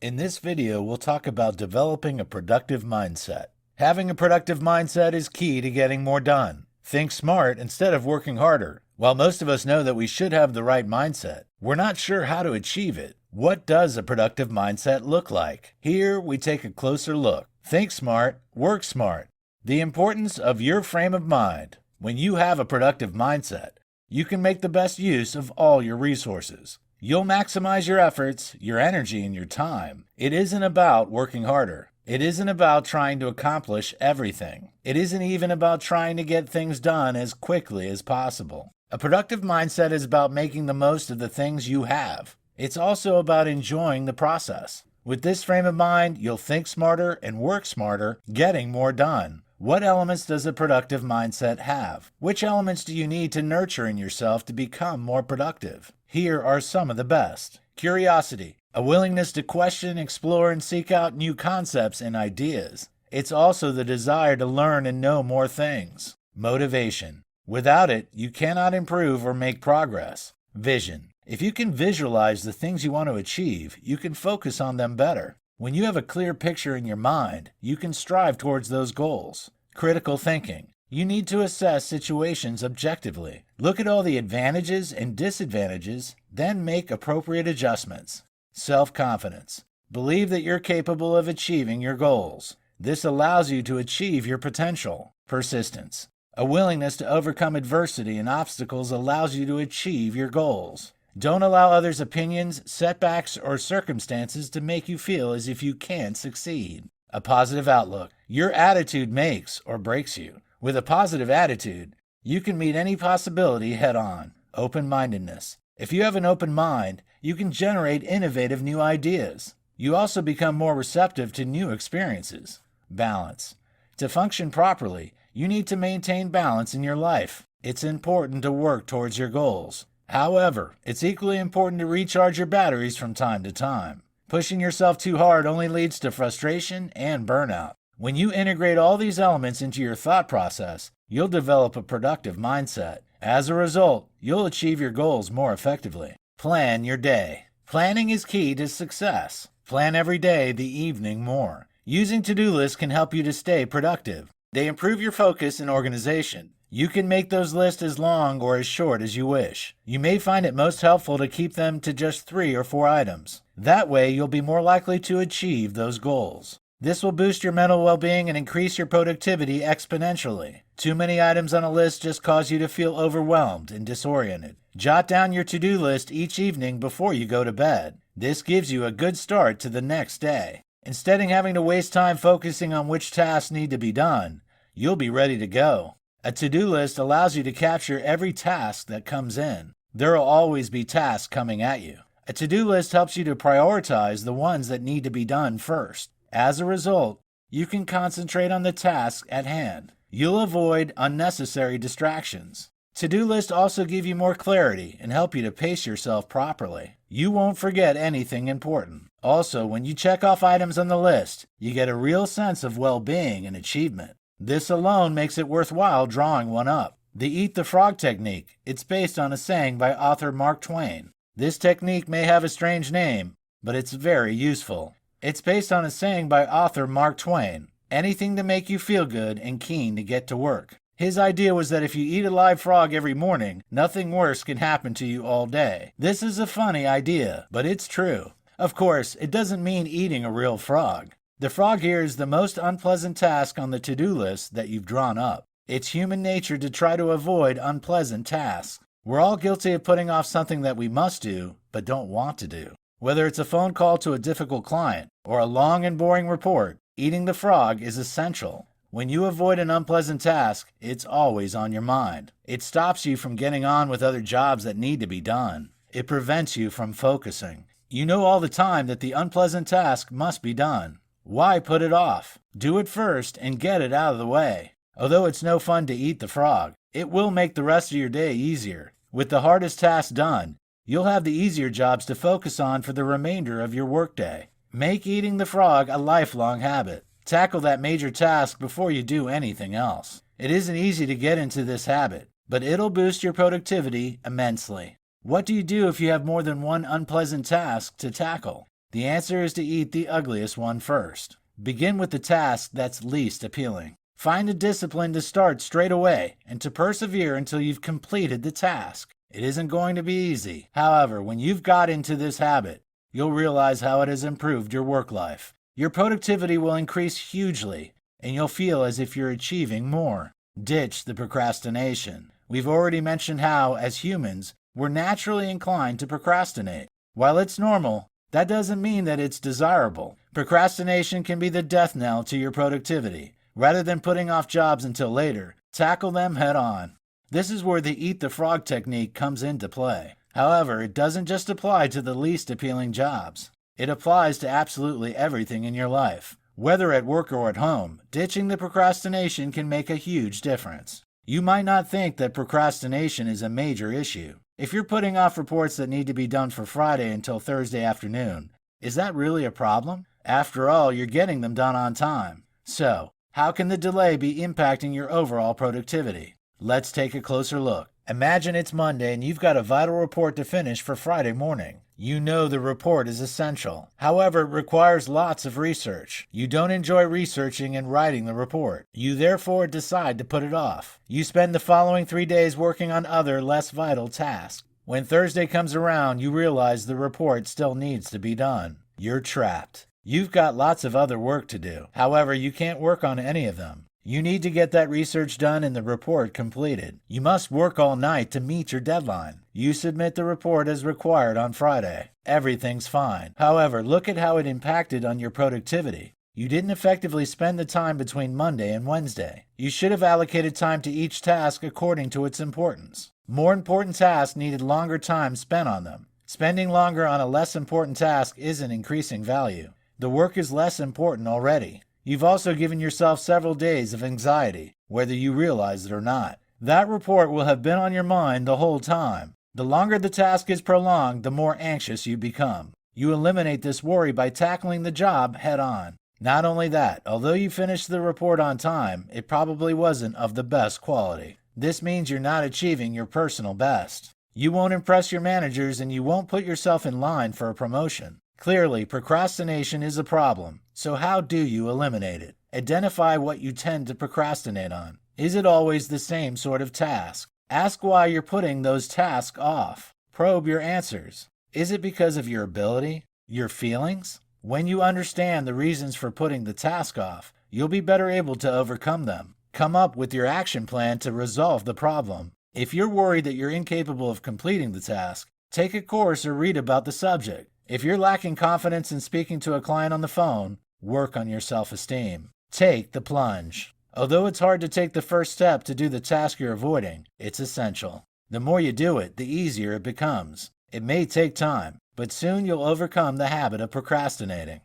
In this video, we'll talk about developing a productive mindset. Having a productive mindset is key to getting more done. Think smart instead of working harder. While most of us know that we should have the right mindset, we're not sure how to achieve it. What does a productive mindset look like? Here, we take a closer look. Think smart, work smart. The importance of your frame of mind. When you have a productive mindset, you can make the best use of all your resources. You'll maximize your efforts, your energy, and your time. It isn't about working harder. It isn't about trying to accomplish everything. It isn't even about trying to get things done as quickly as possible. A productive mindset is about making the most of the things you have. It's also about enjoying the process. With this frame of mind, you'll think smarter and work smarter, getting more done. What elements does a productive mindset have? Which elements do you need to nurture in yourself to become more productive? Here are some of the best. Curiosity, a willingness to question, explore, and seek out new concepts and ideas. It's also the desire to learn and know more things. Motivation. Without it, you cannot improve or make progress. Vision. If you can visualize the things you want to achieve, you can focus on them better. When you have a clear picture in your mind, you can strive towards those goals. Critical thinking. You need to assess situations objectively. Look at all the advantages and disadvantages, then make appropriate adjustments. Self-confidence. Believe that you're capable of achieving your goals. This allows you to achieve your potential. Persistence. A willingness to overcome adversity and obstacles allows you to achieve your goals. Don't allow others' opinions, setbacks, or circumstances to make you feel as if you can't succeed. A positive outlook. Your attitude makes or breaks you. With a positive attitude, you can meet any possibility head-on. Open-mindedness. If you have an open mind, you can generate innovative new ideas. You also become more receptive to new experiences. Balance. To function properly, you need to maintain balance in your life. It's important to work towards your goals. However, it's equally important to recharge your batteries from time to time. Pushing yourself too hard only leads to frustration and burnout. When you integrate all these elements into your thought process, you'll develop a productive mindset. As a result, you'll achieve your goals more effectively. Plan your day. Planning is key to success. Plan every day, the evening more. Using to-do lists can help you to stay productive. They improve your focus and organization. You can make those lists as long or as short as you wish. You may find it most helpful to keep them to just 3 or 4 items. That way, you'll be more likely to achieve those goals. This will boost your mental well-being and increase your productivity exponentially. Too many items on a list just cause you to feel overwhelmed and disoriented. Jot down your to-do list each evening before you go to bed. This gives you a good start to the next day. Instead of having to waste time focusing on which tasks need to be done, you'll be ready to go. A to-do list allows you to capture every task that comes in. There will always be tasks coming at you. A to-do list helps you to prioritize the ones that need to be done first. As a result, you can concentrate on the task at hand. You'll avoid unnecessary distractions. To-do lists also give you more clarity and help you to pace yourself properly. You won't forget anything important. Also, when you check off items on the list, you get a real sense of well-being and achievement. This alone makes it worthwhile drawing one up. The Eat the Frog technique. It's based on a saying by author Mark Twain. This technique may have a strange name, but it's very useful. It's based on a saying by author Mark Twain. Anything to make you feel good and keen to get to work. His idea was that if you eat a live frog every morning, nothing worse can happen to you all day. This is a funny idea, but it's true. Of course, it doesn't mean eating a real frog. The frog here is the most unpleasant task on the to-do list that you've drawn up. It's human nature to try to avoid unpleasant tasks. We're all guilty of putting off something that we must do, but don't want to do. Whether it's a phone call to a difficult client or a long and boring report, eating the frog is essential. When you avoid an unpleasant task, it's always on your mind. It stops you from getting on with other jobs that need to be done. It prevents you from focusing. You know all the time that the unpleasant task must be done. Why put it off? Do it first and get it out of the way. Although it's no fun to eat the frog, it will make the rest of your day easier. With the hardest task done, you'll have the easier jobs to focus on for the remainder of your workday. Make eating the frog a lifelong habit. Tackle that major task before you do anything else. It isn't easy to get into this habit, but it'll boost your productivity immensely. What do you do if you have more than one unpleasant task to tackle? The answer is to eat the ugliest one first. Begin with the task that's least appealing. Find a discipline to start straight away and to persevere until you've completed the task. It isn't going to be easy. However, when you've got into this habit, you'll realize how it has improved your work life. Your productivity will increase hugely, and you'll feel as if you're achieving more. Ditch the procrastination. We've already mentioned how, as humans, we're naturally inclined to procrastinate. While it's normal, that doesn't mean that it's desirable. Procrastination can be the death knell to your productivity. Rather than putting off jobs until later, tackle them head on. This is where the eat the frog technique comes into play. However, it doesn't just apply to the least appealing jobs. It applies to absolutely everything in your life. Whether at work or at home, ditching the procrastination can make a huge difference. You might not think that procrastination is a major issue. If you're putting off reports that need to be done for Friday until Thursday afternoon, is that really a problem? After all, you're getting them done on time. So, how can the delay be impacting your overall productivity? Let's take a closer look. Imagine it's Monday and you've got a vital report to finish for Friday morning. You know the report is essential. However, it requires lots of research. You don't enjoy researching and writing the report. You therefore decide to put it off. You spend the following 3 days working on other, less vital tasks. When Thursday comes around, you realize the report still needs to be done. You're trapped. You've got lots of other work to do. However, you can't work on any of them. You need to get that research done and the report completed. You must work all night to meet your deadline. You submit the report as required on Friday. Everything's fine. However, look at how it impacted on your productivity. You didn't effectively spend the time between Monday and Wednesday. You should have allocated time to each task according to its importance. More important tasks needed longer time spent on them. Spending longer on a less important task isn't increasing value. The work is less important already. You've also given yourself several days of anxiety, whether you realize it or not. That report will have been on your mind the whole time. The longer the task is prolonged, the more anxious you become. You eliminate this worry by tackling the job head on. Not only that, although you finished the report on time, it probably wasn't of the best quality. This means you're not achieving your personal best. You won't impress your managers and you won't put yourself in line for a promotion. Clearly, procrastination is a problem, so how do you eliminate it? Identify what you tend to procrastinate on. Is it always the same sort of task? Ask why you're putting those tasks off. Probe your answers. Is it because of your ability? Your feelings? When you understand the reasons for putting the task off, you'll be better able to overcome them. Come up with your action plan to resolve the problem. If you're worried that you're incapable of completing the task, take a course or read about the subject. If you're lacking confidence in speaking to a client on the phone, work on your self-esteem. Take the plunge. Although it's hard to take the first step to do the task you're avoiding, it's essential. The more you do it, the easier it becomes. It may take time, but soon you'll overcome the habit of procrastinating.